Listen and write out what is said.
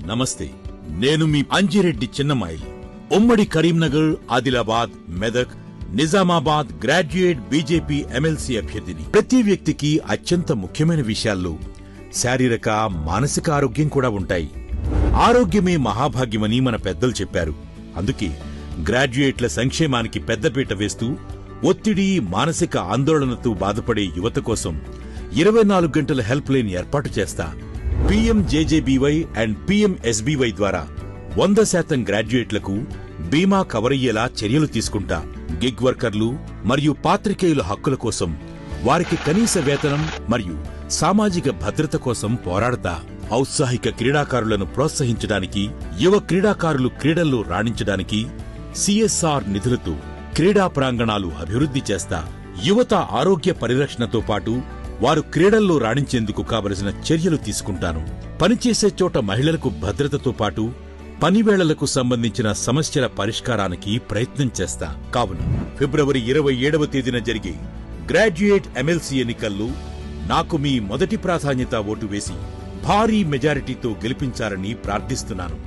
నమస్తే, నేను మీ అంజిరెడ్డి చిన్నమాయి. ఉమ్మడి Karimnagar, Adilabad, Medak, Nizamabad graduate BJP MLC అభ్యర్థిని. ప్రతి వ్యక్తికి అత్యంత ముఖ్యమైన విషయాల్లో శారీరక, మానసిక ఆరోగ్యం కూడా ఉంటాయి. ఆరోగ్యమే మహాభాగ్యమని మన పెద్దలు చెప్పారు. అందుకే గ్రాడ్యుయేట్ల సంక్షేమానికి పెద్దపీట వేస్తూ ఒత్తిడి, మానసిక ఆందోళనతో బాధపడే యువత కోసం 24 గంటల హెల్ప్ లైన్ ఏర్పాటు చేస్తా. PMJJBY అండ్ PMSBY ద్వారా 100% గ్రాడ్యుయేట్లకు బీమా కవర్ అయ్యేలా చర్యలు తీసుకుంటా. గిగ్ వర్కర్లు మరియు పాత్రికేయుల హక్కుల కోసం, వారికి కనీస వేతనం మరియు సామాజిక భద్రత కోసం పోరాడతా. ఔత్సాహిక క్రీడాకారులను ప్రోత్సహించడానికి, యువ క్రీడాకారులు క్రీడల్లో రాణించడానికి CSR నిధులతో క్రీడా ప్రాంగణాలు అభివృద్ధి చేస్తా. యువత ఆరోగ్య పరిరక్షణతో పాటు వారు క్రీడల్లో రాణించేందుకు కావలసిన చర్యలు తీసుకుంటాను. పనిచేసే చోట మహిళలకు భద్రతతో పాటు పనివేళలకు సంబంధించిన సమస్యల పరిష్కారానికి ప్రయత్నం చేస్తా. కావున ఫిబ్రవరి 27వ తేదీన జరిగే గ్రాడ్యుయేట్ ఎమ్మెల్సీ ఎన్నికల్లో నాకు మీ మొదటి ప్రాధాన్యత ఓటు వేసి భారీ మెజారిటీతో గెలిపించాలని ప్రార్థిస్తున్నాను.